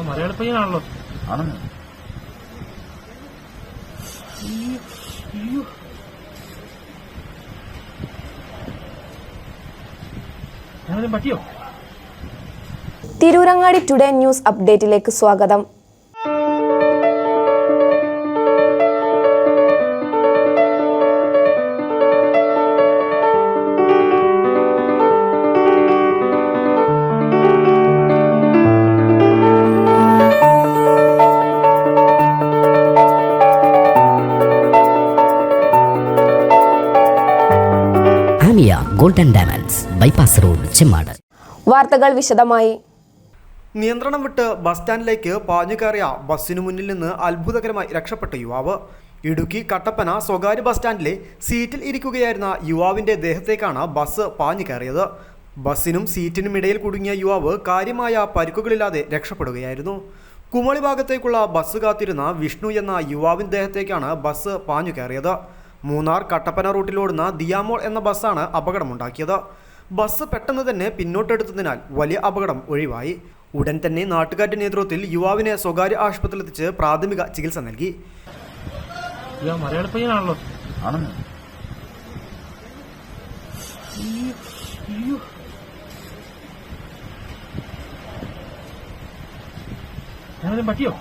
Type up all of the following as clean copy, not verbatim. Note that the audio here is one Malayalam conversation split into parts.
മലയാള പയ്യനാണല്ലോ. ആണെന്ന് പറ്റിയോ? തിരൂരങ്ങാടി ടുഡേ ന്യൂസ് അപ്ഡേറ്റിലേക്ക് സ്വാഗതം. Golden diamonds bypass road Chemmad. വാർത്തകൾ വിശദമായി. നിയന്ത്രണം വിട്ട് ബസ് സ്റ്റാൻഡിലേക്ക് പാഞ്ഞു കയറിയ ബസ്സിനു മുന്നിൽ നിന്ന് അത്ഭുതകരമായി രക്ഷപ്പെട്ട യുവാവ്. ഇടുക്കി കട്ടപ്പന സ്വകാര്യ ബസ് സ്റ്റാൻഡിലെ സീറ്റിൽ ഇരിക്കുകയായിരുന്ന യുവാവിന്റെ ദേഹത്തേക്കാണ് ബസ് പാഞ്ഞു കയറിയത്. ബസ്സിനും സീറ്റിനും ഇടയിൽ കുടുങ്ങിയ യുവാവ് കാര്യമായ പരിക്കുകളില്ലാതെ രക്ഷപ്പെടുകയായിരുന്നു. കുമളി ഭാഗത്തേക്കുള്ള ബസ് കാത്തിരുന്ന വിഷ്ണു എന്ന യുവാവിന്റെ ദേഹത്തേക്കാണ് ബസ് പാഞ്ഞു കയറിയത്. മൂന്നാർ കട്ടപ്പന റൂട്ടിലോടുന്ന ദിയാമോൾ എന്ന ബസ്സാണ് അപകടമുണ്ടാക്കിയത്. ബസ് പെട്ടെന്ന് തന്നെ പിന്നോട്ടെടുത്തതിനാൽ വലിയ അപകടം ഒഴിവായി. ഉടൻ തന്നെ നാട്ടുകാരുടെ നേതൃത്വത്തിൽ യുവാവിനെ സ്വകാര്യ ആശുപത്രിയിൽ എത്തിച്ച് പ്രാഥമിക ചികിത്സ നൽകി. മലയാള പയ്യനാണല്ലോ. ആണെന്ന് പറ്റിയോ?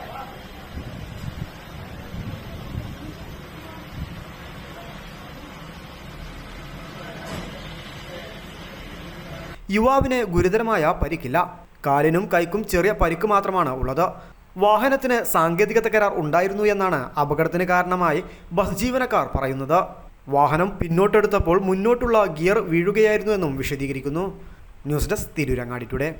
യുവാവിന് ഗുരുതരമായ പരിക്കില്ല. കാലിനും കൈക്കും ചെറിയ പരിക്ക് മാത്രമാണ് ഉള്ളത്. വാഹനത്തിന് സാങ്കേതിക തകരാർ ഉണ്ടായിരുന്നു എന്നാണ് അപകടത്തിന് കാരണമായി ബസ് ജീവനക്കാർ പറയുന്നത്. വാഹനം പിന്നോട്ടെടുത്തപ്പോൾ മുന്നോട്ടുള്ള ഗിയർ വീഴുകയായിരുന്നുവെന്നും വിശദീകരിക്കുന്നു. News desk Tirurangadi today.